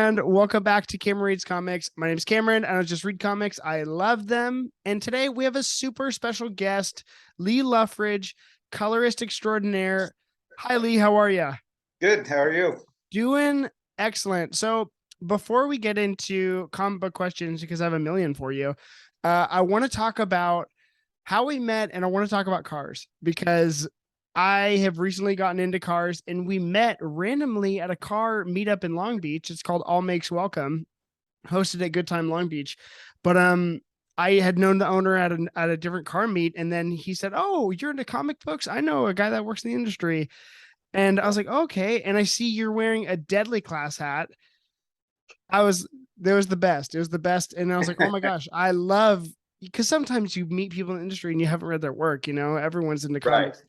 and welcome back to Cameron Reads Comics. My name is Cameron, and I just read comics. I love them. And today we have a super special guest, Lee Loughridge, colorist extraordinaire. Hi, Lee. How are you? Good. How are you? Doing excellent. So before we get into comic book questions, because I have a million for you, I want to talk about how we met, and I want to talk about cars because I have recently gotten into cars, and we met randomly at a car meetup in Long Beach. It's called All Makes Welcome, hosted at Good Time Long Beach. But I had known the owner at a different car meet, and then he said, "Oh, you're into comic books? I know a guy that works in the industry." And I was like, "Okay." And I see you're wearing a Deadly Class hat. I was There was the best. It was the best, and I was like, "Oh my gosh, I love." Because sometimes you meet people in the industry and you haven't read their work, everyone's into Right. comics,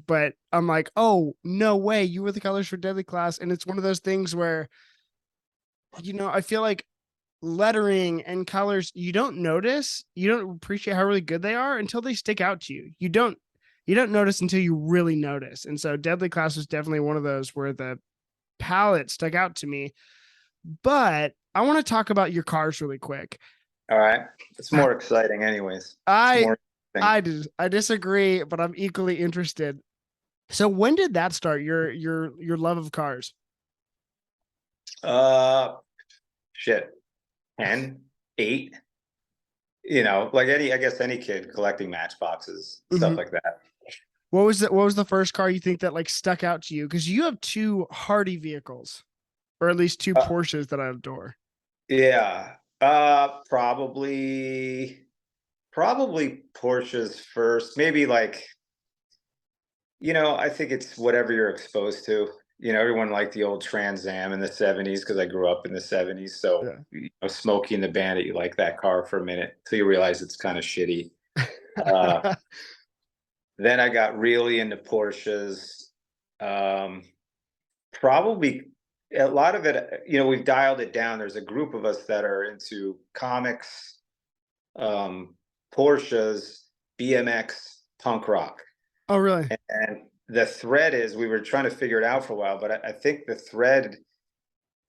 but I'm like, oh, no way. You were the colors for Deadly Class. And it's one of those things where, I feel like lettering and colors, you don't appreciate how really good they are until they stick out to you. You don't notice until you really notice. And so Deadly Class was definitely one of those where the palette stuck out to me. But I want to talk about your cars really quick. All right. It's more exciting anyways. It's I more thing. I disagree, but I'm equally interested. So when did that start? Your love of cars? Uh shit. 10, 8, like I guess any kid collecting matchboxes, Mm-hmm. stuff like that. What was the first car you think that like stuck out to you? Because you have two Hardy vehicles, or at least two Uh, Porsches that I adore. yeah. Probably Porsche's first. Maybe like, I think it's whatever you're exposed to. Everyone liked the old Trans Am in the 70s because I grew up in the 70s. So, Yeah. Smokey and the Bandit, you like that car for a minute till you realize it's kind of shitty. Uh, then I got really into Porsches. Um, Probably a lot of it, we've dialed it down. There's a group of us that are into comics, um, Porsches, BMX, punk rock. Oh, really? And the thread is we were trying to figure it out for a while, but I think the thread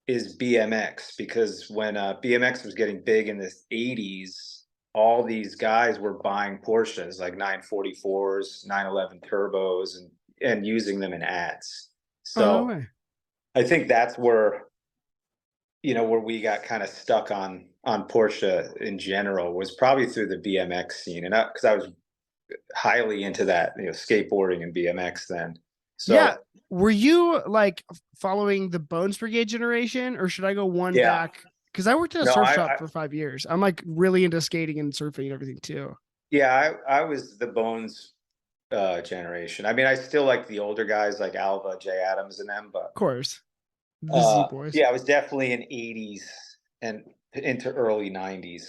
is BMX because when BMX was getting big in the 80s, all these guys were buying Porsches like 944s, 911 turbos and using them in ads. Oh, no So way. I think that's where we got kind of stuck on Porsche in general was probably through the BMX scene. And because I was highly into that, skateboarding and BMX then. Yeah. So Were you like following the Bones Brigade generation, or should I go one yeah, back? Because I worked at a no, surf shop for 5 years. I'm like really into skating and surfing and everything too. Of I was the Bones generation. I mean, I still like the older guys like Alva, Jay Adams, and them, but course. The Z Boys. yeah, I was definitely an '80s and into early '90s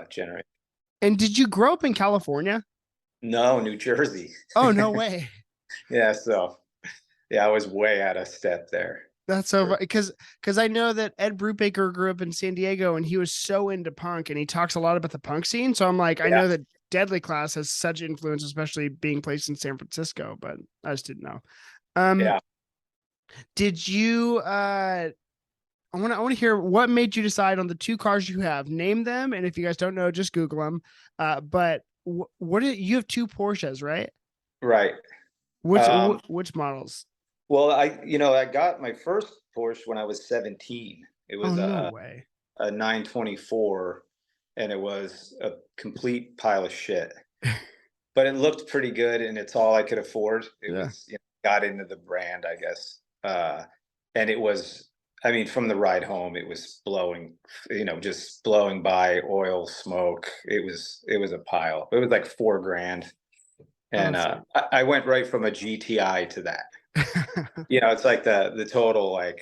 generation. And did you grow up in California? No, New Jersey. Oh, no way. Yeah, so yeah, I was way out of step there. That's so because I know that Ed Brubaker grew up in San Diego and he was so into punk and he talks a lot about the punk scene. So I'm like, I Yeah, know that Deadly Class has such influence, especially being placed in San Francisco, but I just didn't know. Um, yeah. did you I want to hear what made you decide on the two cars you have. Name them, and if you guys don't know, just Google them. But you have two Porsches, right? Right. Which Um, which models? well, I got my first Porsche when I was 17. It Oh, was no way. a 924, and it was a complete pile of shit. But it looked pretty good, and it's all I could afford. It Yeah. was, got into the brand, I guess. And it was, I mean, from the ride home, it was blowing, just blowing by oil, smoke. It was a pile. It was like 4 grand. Oh, And sweet. I went right from a GTI to that. It's like the total, like,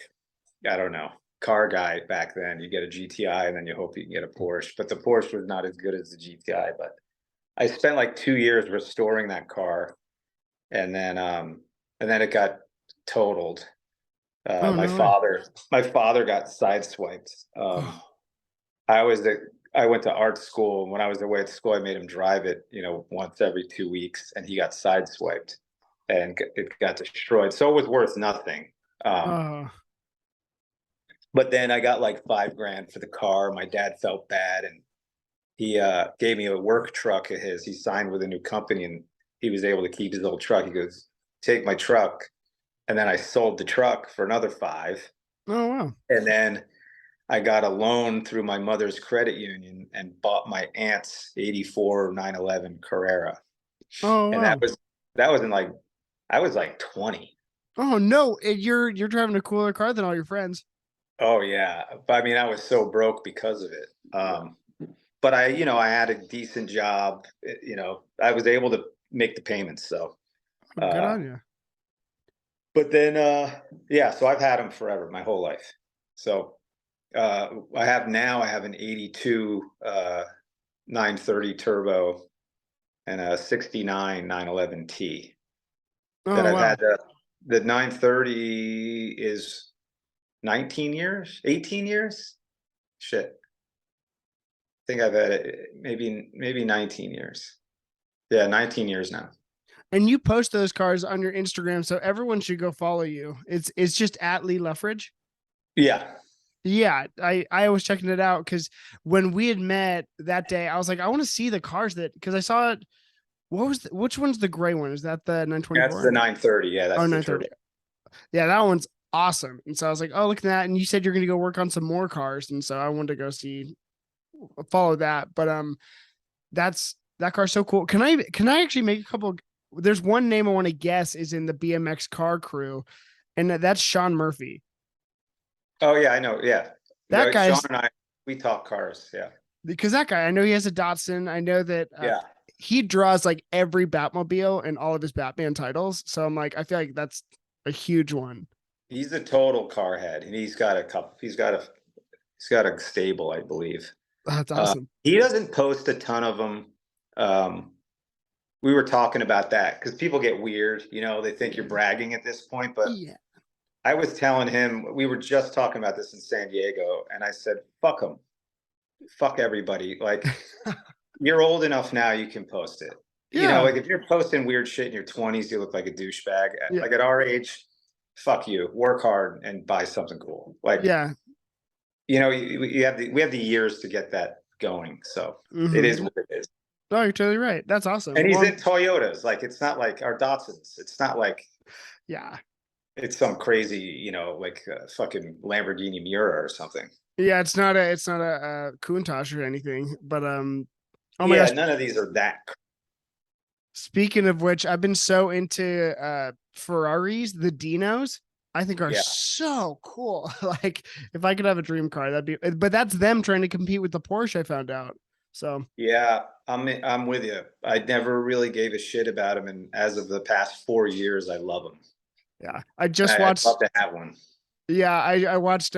I don't know, car guy back then. You get a GTI and then you hope you can get a Porsche. But the Porsche was not as good as the GTI. But I spent like 2 years restoring that car, and then it got totaled. Oh, My no way. father got sideswiped. Oh, I was the I went to art school, and when I was away at school, I made him drive it, once every 2 weeks, and he got sideswiped, and it got destroyed. So it was worth nothing. Um, oh, But then I got like $5,000 for the car. My dad felt bad, and he gave me a work truck of his. He signed with a new company, and he was able to keep his old truck. He goes, "Take my truck," and then I sold the truck for another five, Oh wow. and then I got a loan through my mother's credit union and bought my aunt's '84 911 Carrera, Oh and wow. that was in like I was like 20. Oh no, you're driving a cooler car than all your friends. Oh yeah, but I mean, I was so broke because of it. But I had a decent job. I was able to make the payments. So, Oh, good uh, on you. but then, yeah. So I've had them forever, my whole life. So I have an '82 930 turbo and a '69 911T that Oh I've wow. had. The 930 is 19 years, 18 years. Shit. Think I've had it maybe 19 years. Yeah, 19 years now. And you post those cars on your Instagram, so everyone should go follow you. It's just at Lee Loughridge. Yeah. Yeah, I was checking it out because when we had met that day, I was like, I want to see the cars that because I saw it. Which one's the gray one? Is that the That's 924? the 930. Yeah, Oh, that's the turbo. 930. Yeah, that one's awesome. And so I was like, oh, look at that. And you said you're gonna go work on some more cars. And so I wanted to go follow that. But that car's so cool. Can I actually make a couple? There's one name I want to guess is in the BMX car crew, and that's Sean Murphy. Oh yeah, I know. Yeah. That No, Sean guy's and I, we talk cars. Yeah. because that guy, I know he has a Datsun. I know that Yeah. he draws like every Batmobile and all of his Batman titles. So I'm like, I feel like that's a huge one. He's a total car head, and he's got a stable, I believe. That's awesome. He doesn't post a ton of them. Um, we were talking about that because people get weird, they think you're bragging at this point, but Yeah. I was telling him, we were just talking about this in San Diego, and I said, fuck them. Fuck everybody. Like, you're old enough now, you can post it. Yeah. Like if you're posting weird shit in your 20s, you look like a douchebag. Yeah. Like at our age, fuck you. Work hard and buy something cool. Like, Yeah. we have the years to get that going. So it is Mm-hmm. what it is. Oh, you're totally right. That's awesome. And he's Well, in Toyotas. Like, it's not like our Datsuns. It's not like yeah. it's some crazy, like a fucking Lamborghini Miura or something. Yeah, it's not a Countach or anything. But oh my Yeah, gosh. none of these are that. Speaking of which, I've been so into Ferraris, the Dinos. I think are Yeah. so cool. Like if I could have a dream car, that'd be. But that's them trying to compete with the Porsche. I found out. So Yeah, I'm with you. I never really gave a shit about him, and as of the past 4 years, I love him. yeah, I And just I'd love watched. to have one. Yeah, I watched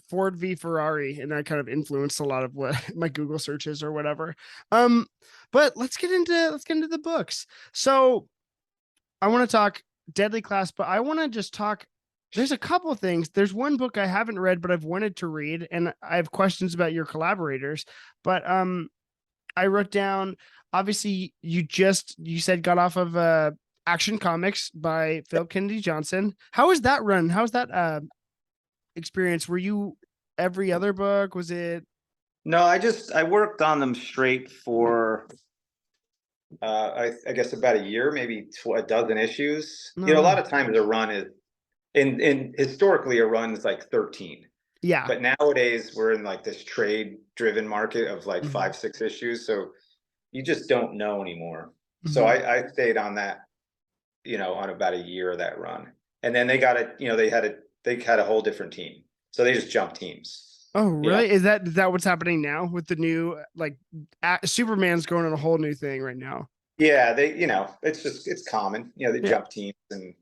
Ford v Ferrari, and that kind of influenced a lot of what my Google searches or whatever. Um, but let's get into the books. So I want to talk Deadly Class, but I want to just talk. There's a couple things. There's one book I haven't read, but I've wanted to read, and I have questions about your collaborators. But I wrote down. Obviously, you said got off of Action Comics by Philip Kennedy Johnson. How was that run? How was that experience? Were you every other book? Was it? No, I worked on them straight for I guess about a year, maybe a dozen issues. No, A wow. lot of times a run is in historically a run is like 13. Yeah. But nowadays we're in like this trade driven market of like Mm-hmm. 5, 6 issues. So you just don't know anymore. So Mm-hmm. I stayed on that, on about a year of that run. And then they got it, they had a whole different team. So they just jumped teams. Oh, You know, really? Is that what's happening now with the new like Superman's going on a whole new thing right now? yeah, it's common. They Yeah. jump teams, and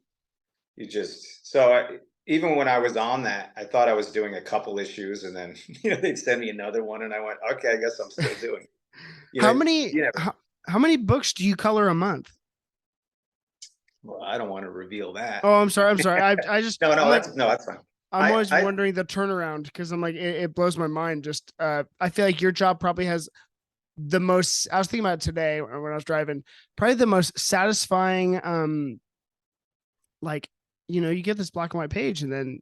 even when I was on that, I thought I was doing a couple issues, and then they'd send me another one, and I went, okay, I guess I'm still doing it. How many You know, how many books do you color a month? well, I don't want to reveal that. Oh, I'm sorry. I'm sorry. I just No, I'm like that's fine. I'm I always I wondering the turnaround because I'm like it blows my mind. Just I feel like your job probably has the most. I was thinking about it today when I was driving. Probably the most satisfying. Like you get this black and white page and then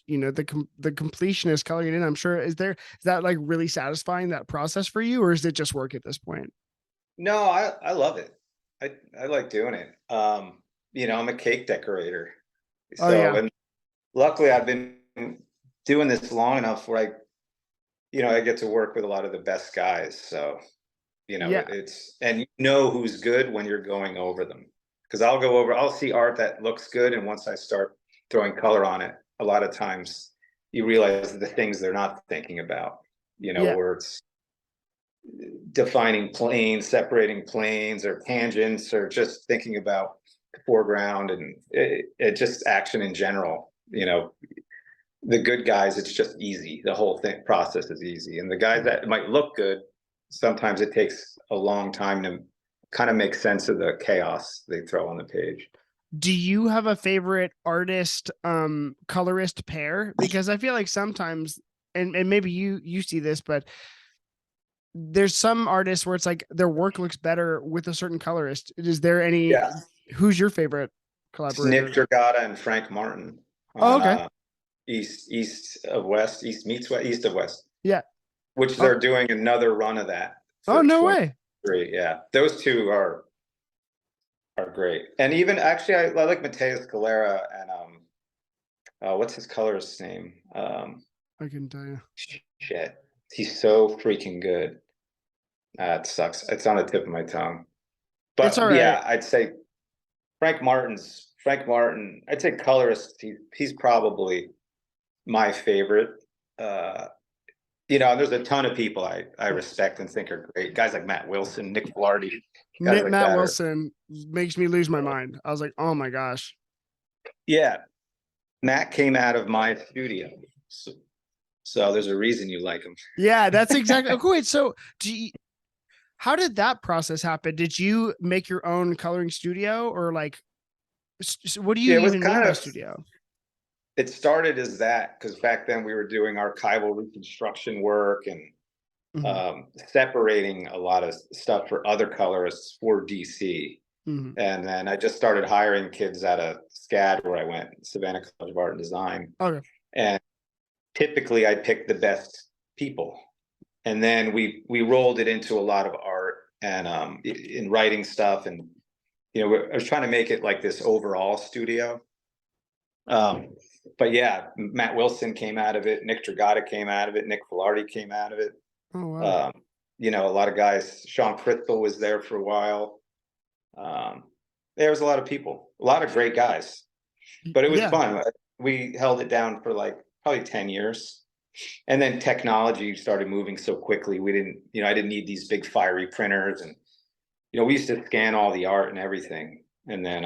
the completionist coloring it in. I'm sure, is that like really satisfying, that process for you, or is it just work at this point? No, I love it. I like doing it. I'm a cake decorator. Oh So, yeah. and luckily I've been doing this long enough where I get to work with a lot of the best guys. So, Yeah. and you know who's good when you're going over them. Because I'll see art that looks good, and once I start throwing color on it, a lot of times you realize the things they're not thinking about, Yeah. where it's defining planes, separating planes or tangents, or just thinking about the foreground and it just action in general. The good guys, it's just easy. The whole thing process is easy. And the guys that might look good, sometimes it takes a long time to kind of make sense of the chaos they throw on the page. Do you have a favorite artist colorist pair? Because I feel like sometimes, and maybe you see this, but there's some artists where it's like their work looks better with a certain colorist. Is there any, Yeah. who's your favorite It's Nick collaborator? Dragata and Frank Martin Oh, on okay. East of West, East meets West, East of West, Yeah. which Oh, they're doing another run of that oh, for no way. 23. Yeah. Those two are great. And even actually I like Mateus Galera and what's his colorist's name? I can tell you. Shit. He's so freaking good. It sucks. It's on the tip of my tongue. It's all But right. yeah, I'd say Frank Martin, I'd say colorist, he's probably my favorite. Uh there's a ton of people I respect and think are great. Guys like Matt Wilson, Nick Flardy, guys like Matt that are Wilson makes me lose my mind. I was like, oh my gosh. yeah. Matt came out of my studio. So there's a reason you like him. Yeah, that's exactly. Okay, wait. So, how did that process happen? Did you make your own coloring studio, or like, what do you Yeah, it was even mean kind by of studio? it started as that because back then we were doing archival reconstruction work and Hmm. separating a lot of stuff for other colorists for DC. Hmm. And then I just started hiring kids out of SCAD where I went, Savannah College of Art and Design. Okay. And typically I picked the best people. And then we rolled it into a lot of art and in writing stuff. And, I was trying to make it like this overall studio. Um, but yeah, Matt Wilson came out of it. Nick Dragata came out of it. Nick Filardi came out of it. Oh wow. Um, a lot of guys. Sean Crystal was there for a while. Um, there was a lot of people, a lot of great guys, but it was Yeah. fun. We held it down for like probably 10 years. And then technology started moving so quickly. We didn't, I didn't need these big fiery printers. And, we used to scan all the art and everything. And then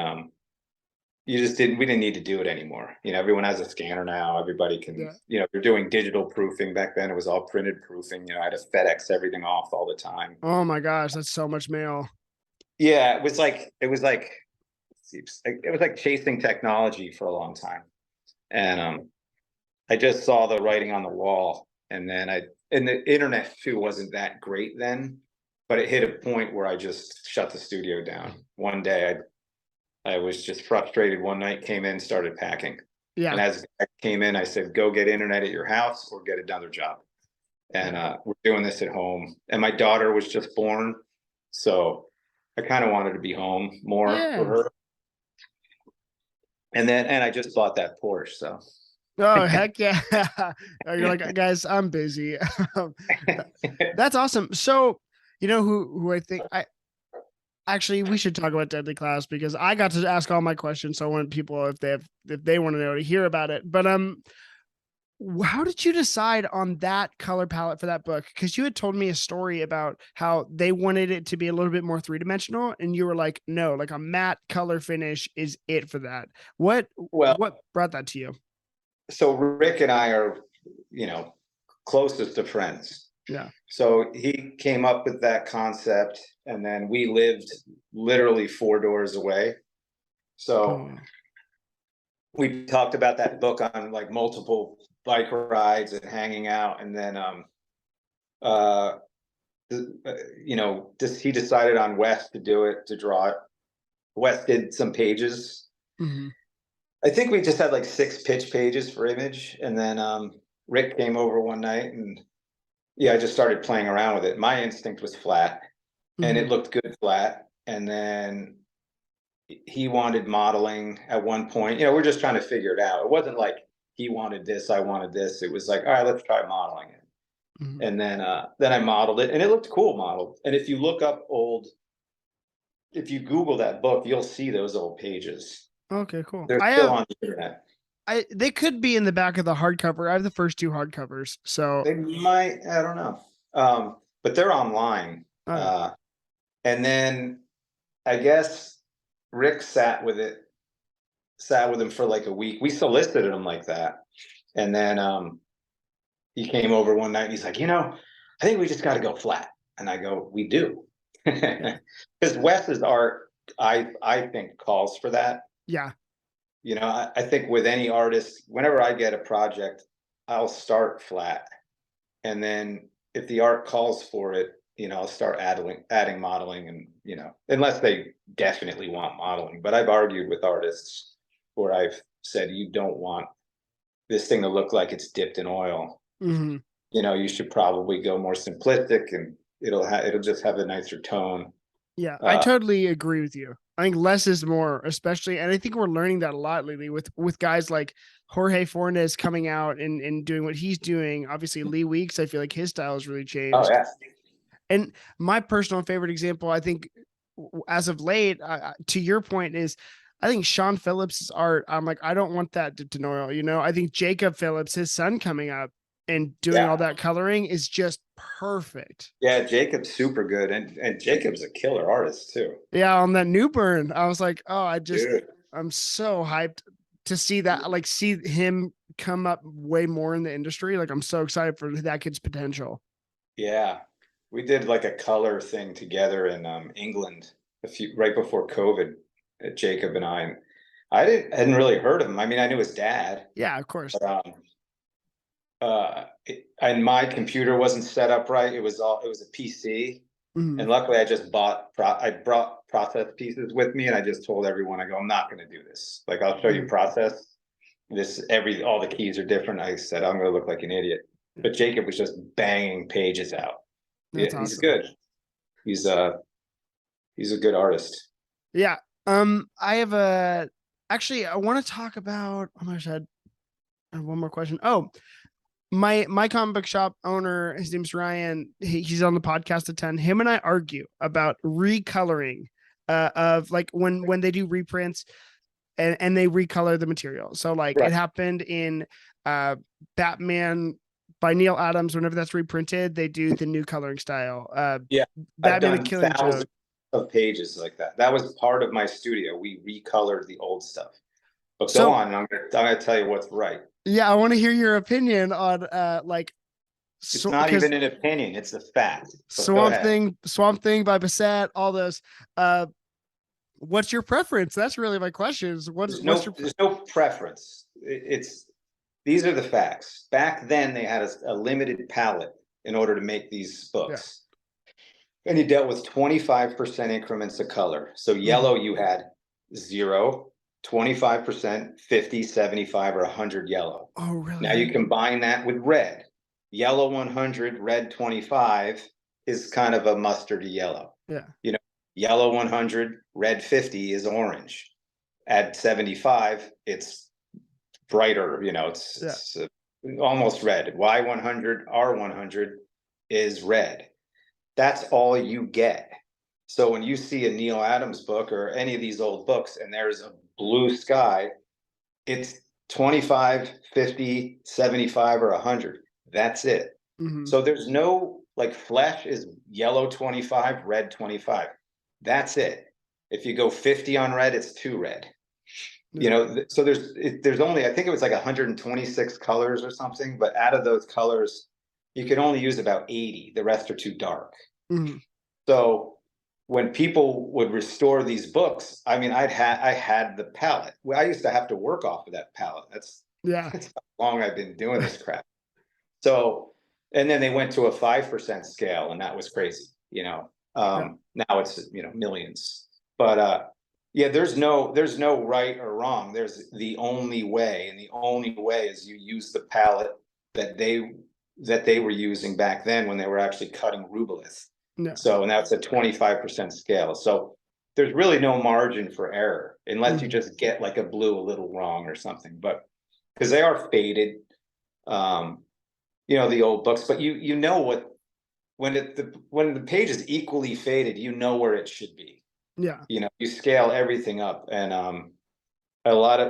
we didn't need to do it anymore. Everyone has a scanner now. Everybody can, Yeah. they're doing digital proofing. Back then it was all printed proofing. I had to FedEx everything off all the time. Oh my gosh, that's so much mail. Yeah, it was like chasing technology for a long time. And I just saw the writing on the wall. And then and the internet too wasn't that great then, but it hit a point where I just shut the studio down. One day I was just frustrated one night, came in, started packing. And Yeah. as I came in, I said, go get internet at your house or get another job. And we're doing this at home. And my daughter was just born. So I kind of wanted to be home more for Yeah. her. And I just bought that Porsche. So Oh heck yeah. You're like, guys, I'm busy. That's awesome. So, who I think I actually, we should talk about Deadly Class because I got to ask all my questions. So I want people, if they want to know, to hear about it. But how did you decide on that color palette for that book? Because you had told me a story about how they wanted it to be a little bit more 3-dimensional, and you were like, no, like a matte color finish is it for that. What well, what brought that to you? so Rick and I are, you know, closest of friends. Yeah. So he came up with that concept, and then we lived literally 4 doors away. So Oh. we talked about that book on like multiple bike rides and hanging out, and then uh, he decided on Wes to do it, to draw it. Wes did some pages, Mhm. I think we just had like 6 pitch pages for image, and then Rick came over one night, and yeah, I just started playing around with it. My instinct was flat, and Hmm. it looked good flat. And then he wanted modeling at one point. You know, we're just trying to figure it out. It wasn't like he wanted this, I wanted this. It was like, all right, let's try modeling it. Hmm. And then I modeled it, and it looked cool modeled. And if you look up old, if you Google that book, you'll see those old pages. Okay, cool. They're still on the internet. They could be in the back of the hardcover. I have the first 2 hardcovers, so They might, I don't know. But they're online. oh, Uh, and then I guess Rick sat with him for like a week. We solicited him like that. And then he came over one night and he's like, I think we just got to go flat. And I go, we do. yeah, Because Wes's art, I think calls for that. yeah, I think with any artist, whenever I get a project, I'll start flat. And then if the art calls for it, I'll start adding modeling, and, unless they definitely want modeling. But I've argued with artists where I've said, you don't want this thing to look like it's dipped in oil. hmm, You should probably go more simplistic, and it'll just have a nicer tone. yeah. I Uh, totally agree with you. I think less is more, especially, and I think we're learning that a lot lately with guys like Jorge Fornes coming out and doing what he's doing. Obviously, Lee Weeks, I feel like his style has really oh changed. yeah, And my personal favorite example, I think, as of late, to your point, is I think Sean Phillips' art. I'm like, I don't want that dipped in oil. I think Jacob Phillips, his son coming up and doing all yeah, that coloring is just perfect. yeah. Jacob's super good, and Jacob's a killer artist too, Yeah, on that new burn, I was like, oh, dude. I'm so hyped to see that, like, see him come up way more in the industry. Like, I'm so excited for that kid's potential. Yeah, we did like a color thing together in England right before COVID. Jacob and I hadn't really heard of him. I mean, I knew his dad, Yeah, of course. but and my computer wasn't set up right. It was a PC, Mhm. and luckily I brought process pieces with me, and I just told everyone, I go, I'm not going to do this. Like, I'll show you Mhm. process. All the keys are different. I said, I'm going to look like an idiot. But Jacob was just banging pages out. That's Yeah, he's awesome. good. He's a he's a good artist. Yeah. I have actually I want to talk about, oh my gosh, I have one more question. Oh, my comic book shop owner, his name's Ryan. He's on the podcast at 10. Him and I argue about recoloring of like when they do reprints and they recolor the material. So like Right. it happened in Batman by Neil Adams. Whenever that's reprinted, they do the new coloring style. Yeah, I've Batman the done Killing thousands Joke. of pages like that. That was part of my studio. We recolored the old stuff. But go So on, and I'm gonna tell you what's right. yeah, I want to hear your opinion on like It's so not because even an opinion, it's a fact. But go ahead. Swamp Thing by Bissett, all those. Uh, what's your preference? That's really my question. Is what's your There's no preference. It's These are the facts. Back then they had a limited palette in order to make these yeah. books. And you dealt with 25% increments of color. So Mm-hmm. yellow, you had 0, 25%, 50, 75, or 100 yellow. Oh, Now really? you combine that with red. Yellow 100, red 25 is kind of a mustardy yellow. Yeah. You know, yellow 100, red 50 is orange. At 75, it's brighter, Yeah. it's almost red. Y100, R100 is red. That's all you get. So when you see a Neil Adams book or any of these old books and there's a blue sky, it's 25, 50, 75, or 100. That's it. Mm-hmm. So there's no, like, flesh is yellow 25, red 25. That's it. If you go 50 on red, it's too red. Yeah. So there's only, I think it was like 126 colors or something, but out of those colors, you can only use about 80. The rest are too dark. Mm-hmm. So when people would restore these books, I mean, I had the palette. Well, I used to have to work off of that palette. Yeah. That's how long I've been doing this crap. So, and then they went to a 5% scale, and that was crazy. Yeah. Now it's millions. But Yeah, there's no right or wrong. There's the only way, and the only way is you use the palette that they were using back then when they were actually cutting rubylith. No. So, and that's a 25% scale. So there's really no margin for error unless you Mhm. just get like a blue a little wrong or something. But because they are faded, um, the old books, but you know what, when the page is equally faded, you know where it should be. Yeah. You scale everything up, and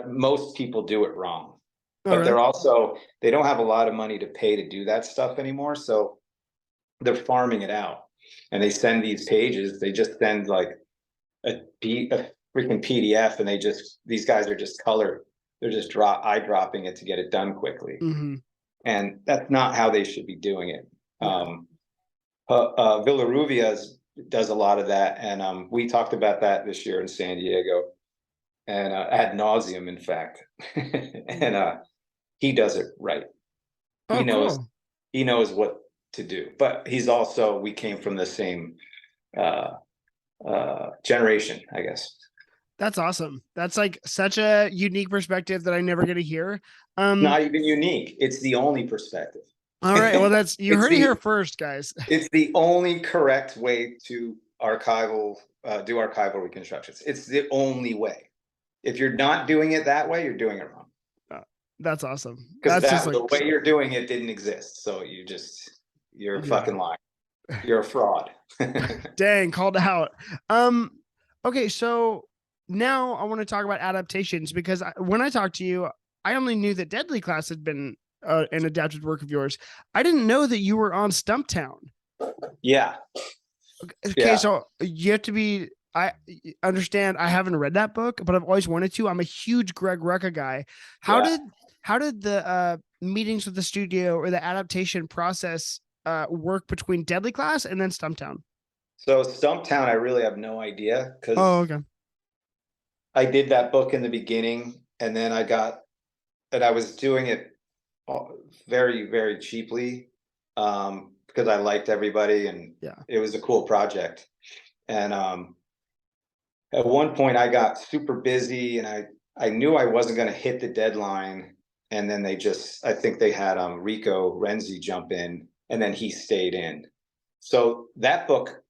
most people do it wrong, Oh, but really? they don't have a lot of money to pay to do that stuff anymore, so they're farming it out, and they send these pages. They just send like a freaking PDF, and these guys are just they're just eye dropping it to get it done quickly, Hmm. and that's not how they should be doing it. Yeah. Villaruvia's does a lot of that, and we talked about that this year in San Diego, and ad nauseum, in fact. And he does it right. He Oh, knows cool. he knows what to do, but we came from the same uh, generation, I guess. That's awesome. That's like such a unique perspective that I never get to hear. Um, Not even unique. It's the only perspective. all right. Well, you it's heard it here the first, guys. it's the only correct way to do archival reconstructions. It's the only way. If you're not doing it that way, you're doing it wrong. Uh, that's awesome. Because That's just the like, way you're doing it didn't exist. So you're a yeah. fucking liar. You're a fraud. Dang, called out. Um, okay, so now I want to talk about adaptations because when I talked to you, I only knew that Deadly Class had been an adapted work of yours. I didn't know that you were on Stumptown. Yeah. Okay, Yeah. so you have to be. I understand. I haven't read that book, but I've always wanted to. I'm a huge Greg Rucka guy. How Yeah. did the meetings with the studio or the adaptation process work between Deadly Class and then Stumptown? So Stumptown, I really have no idea Oh, because okay. I did that book in the beginning, and then I was doing it very, very cheaply, because I liked everybody, and Yeah. it was a cool project. And at one point, I got super busy, and I knew I wasn't going to hit the deadline. And then I think they had Rico Renzi jump in, and then he stayed in. So that book,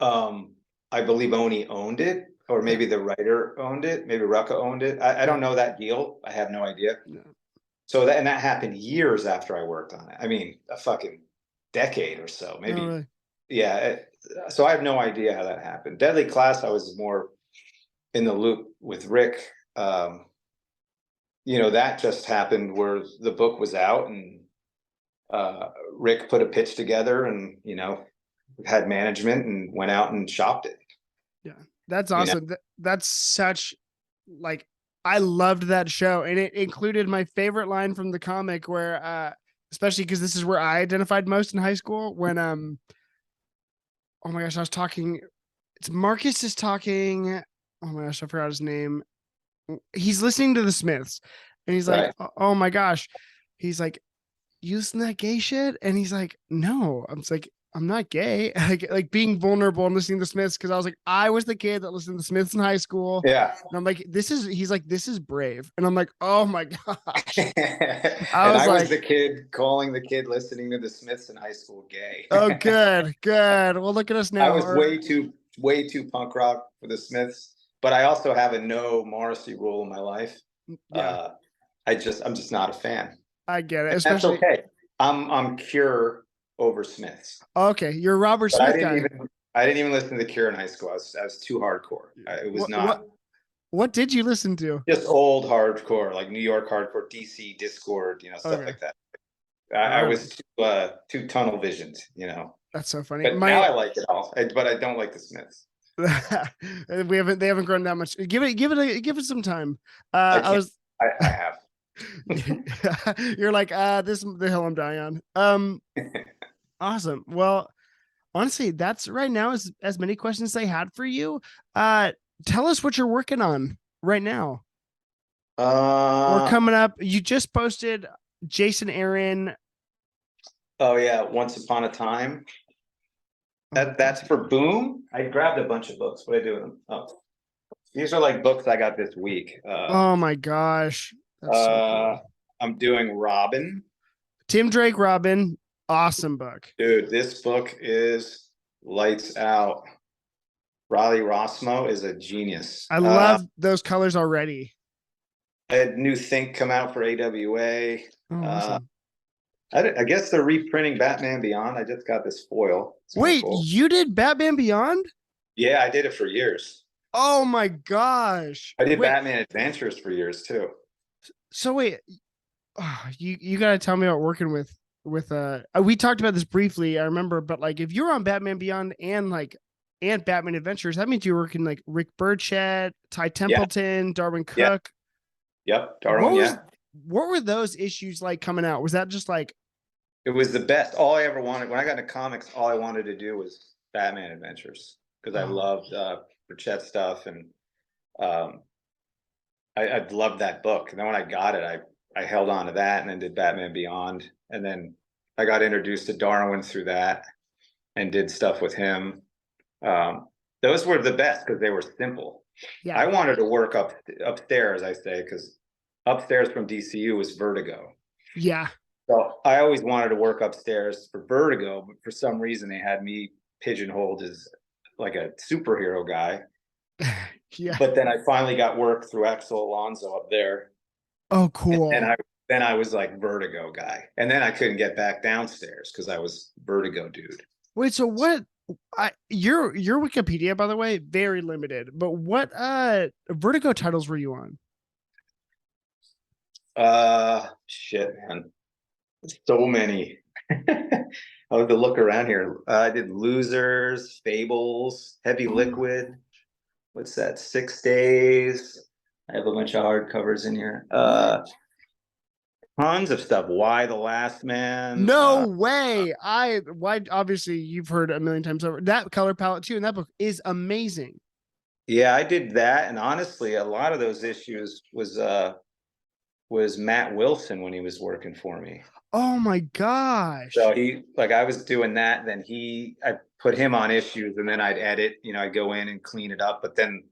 I believe Oni owned it, or Yeah. maybe the writer owned it, maybe Rucka owned it. I Yeah. don't know that deal. I have no idea. Yeah. So that happened years after I worked on it. I mean, a fucking decade or so, No, maybe. really. Yeah. So I have no idea how that happened. Deadly Class, I was more in the loop with Rick. That just happened where the book was out, and Rick put a pitch together, and had management and went out and shopped it. Yeah. That's You know, awesome. That's such like I loved that show and it included my favorite line from the comic where especially because this is where I identified most in high school when oh my gosh, I was talking it's Marcus is talking oh my gosh, I forgot his name. He's listening to the Smiths and he's like, right? oh my gosh. He's like, you listen to that gay shit? And he's like, no. I'm just like, I'm not gay. Like being vulnerable and listening to the Smiths because I was like, I was the kid that listened to the Smiths in high school. Yeah. And I'm like, he's like, this is brave. And I'm like, oh my gosh. I And was I was like, the kid calling the kid listening to the Smiths in high school gay. oh, good, good. Well, look at us I now. was way too punk rock for the Smiths, but I also have a no Morrissey rule in my life. Yeah, Uh, I'm just not a fan, I get it. and that's Especially, okay. I'm Cure over Smiths, okay, you're a Robert but Smith guy. I didn't even listen to the Cure in high school. I was too hardcore. It was What, not what, what did you listen to? just old hardcore, like New York hardcore, DC, Discord, stuff Okay. like that. I Right on. was too tunnel visioned, That's so funny. But now I like it all. But I don't like the Smiths. They haven't grown that much. Give it some time. I I can't. was I have. you're like, this the hill I'm dying on. Awesome. Well, honestly, that's right now as many questions I had for you. Uh, tell us what you're working on right now. We're Uh coming up. You just posted Jason Aaron. oh yeah, Once Upon a Time. Oh, That's for Boom. I grabbed a bunch of books. What do I do with them? Oh, these are like books I got this week. Oh my gosh. That's so Uh, cool. I'm doing Robin. Tim Drake Robin, awesome book. Dude, this book is lights out. Riley Rossmo is a genius. I love those colors already. I had new Think come out for AWA. Oh, Uh, awesome. I guess they're reprinting Batman Beyond. I just got this foil. It's kind of Wait, cool. you did Batman Beyond? Yeah, I did it for years. Oh my gosh. I did Wait, Batman Adventures for years too. so wait, you gotta tell me about working with we talked about this briefly, I remember, but like if you're on Batman Beyond and Batman Adventures, that means you're working like Rick Burchett, Ty Yeah, Templeton, Darwin yeah, Cook. yep, What Darwin. was Yeah, what were those issues like coming out? Was that just like, it was the best. All I ever wanted when I got into comics, all I wanted to do was Batman Adventures because I oh, loved Burchett stuff, and um, I loved that book. And then when I got it, I held on to that and then did Batman Beyond. And then I got introduced to Darwin through that and did stuff with him. Um, those were the best because they were simple. I yeah, wanted to work upstairs, I say, because upstairs from DCU was Vertigo. yeah. So I always wanted to work upstairs for Vertigo, but for some reason they had me pigeonholed as like a superhero guy. Yeah. But then I finally got work through Axel Alonso up there. Oh, And cool. I was like Vertigo guy. And then I couldn't get back downstairs because I was Vertigo dude. Wait, so what? Your Wikipedia, by the way, very limited. But what Vertigo titles were you on? Shit, man. So many. I have to look around here. I did Losers, Fables, Heavy Oh, Liquid. What's that? 6 Days. I have a bunch of hardcovers in here. what? Tons of stuff. Why the Last Man? No way. Why obviously you've heard a million times over. That color palette too, and that book is amazing. Yeah, I did that, and honestly, a lot of those issues was Matt Wilson when he was working for me. Oh my So gosh. he like I was doing that, then I put him on issues, and then I'd edit, I'd go in and clean it up. But then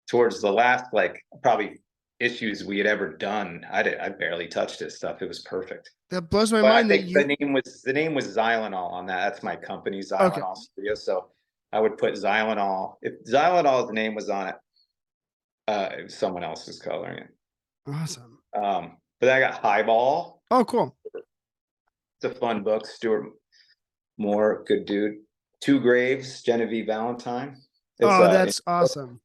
towards the last like probably issues we had ever done, I barely touched his stuff. It was perfect. That blows my But I mind that think you the name was Xylenol on that. That's my company, okay. Xylenol Studio. So I would put Xylenol. If Xylenol's name was on it, it was someone else's coloring it. Awesome. But then I got Highball. Oh, cool. It's a fun book. Stuart Moore, good dude. Two Graves, Genevieve Valentine. It's Oh, that's awesome.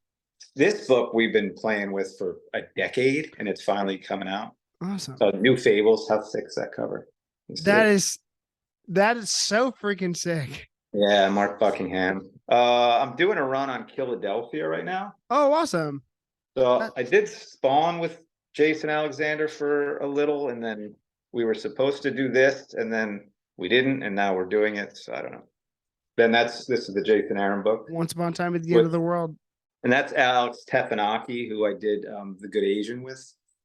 this book we've been playing with for a decade, and it's finally coming out. Awesome. So New Fables, how sick's that cover? Let's see That it. is that is so freaking sick. Yeah, Mark Buckingham. I'm doing a run on Philadelphia right now. Oh, awesome. So That, I did Spawn with Jason Alexander for a little, and then we were supposed to do this, and then we didn't, and now we're doing it. So I don't know. Then this is the Jason Aaron book Once Upon a Time at the End with, of the World. and that's Alex Tefanaki, who I did The Good Asian with.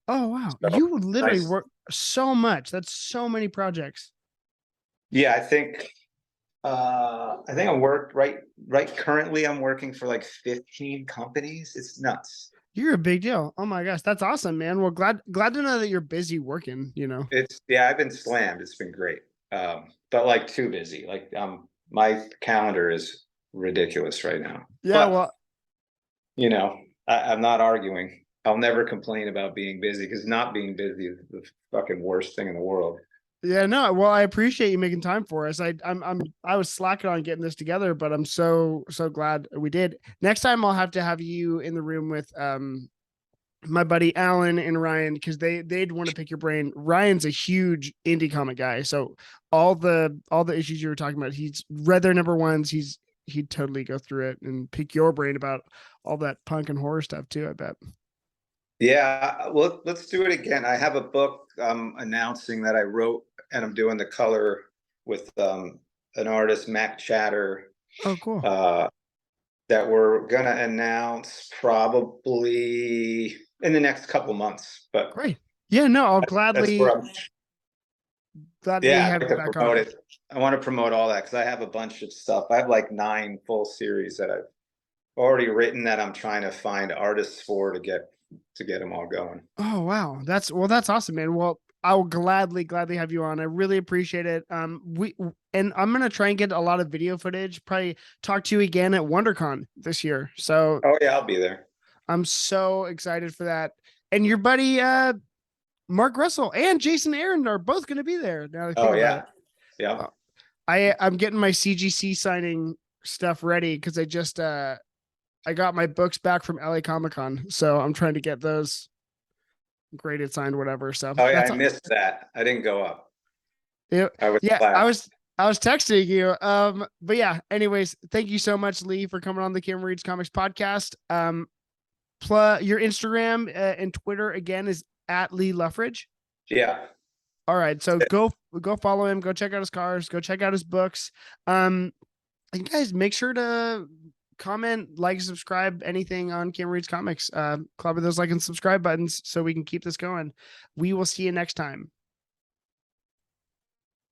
Oh wow. So You literally nice. work so much. That's so many projects. Yeah, I think I worked right currently I'm working for like 15 companies. It's nuts. You're a big deal. Oh my gosh, that's awesome, man. Well, glad to know that you're busy working, you know. I've been slammed. It's been great. But like too busy. Like my calendar is ridiculous right now. Yeah, But well, I'm not arguing. I'll never complain about being busy because not being busy is the fucking worst thing in the world. yeah, no, well, I appreciate you making time for us. I was slacking on getting this together, but I'm so glad we did. Next time I'll have to have you in the room with my buddy Alan and Ryan because they'd want to pick your brain. Ryan's a huge indie comic guy, so all the issues you were talking about, he's read their number ones. He'd totally go through it and pick your brain about all that punk and horror stuff too. I bet. Yeah, well, let's do it again. I have a book announcing that I wrote, and I'm doing the color with an artist, Mac Chatter, Oh, cool. uh, that we're gonna announce probably in the next couple months. But Great. Yeah, no, I'll that's where I'm. gladly Yeah, I'd have like you to back promote on. it. I want to promote all that because I have a bunch of stuff. I have like 9 full series that I've already written that I'm trying to find artists for to get them all going. Oh wow, that's awesome, man. Well, I'll gladly have you on. I really appreciate it. And I'm gonna try and get a lot of video footage. Probably talk to you again at WonderCon this year. So Oh yeah, I'll be there. I'm so excited for that. And your buddy Mark Russell and Jason Aaron are both gonna be there. Now that I think Oh about it. yeah, yeah. Uh, I'm getting my CGC signing stuff ready because I got my books back from LA Comic Con, so I'm trying to get those graded, signed, whatever. So Oh yeah, that's I missed that. I didn't go up. yeah, I was yeah. I class. was I was texting you. But yeah. Anyways, thank you so much, Lee, for coming on the Kim Reads Comics podcast. Your Instagram and Twitter again is at Lee Loughridge. Yeah. All right, so go follow him. Go check out his cars. Go check out his books. And guys, make sure to comment, like, subscribe, anything on Kim Reads Comics. Club with those like and subscribe buttons so we can keep this going. We will see you next time.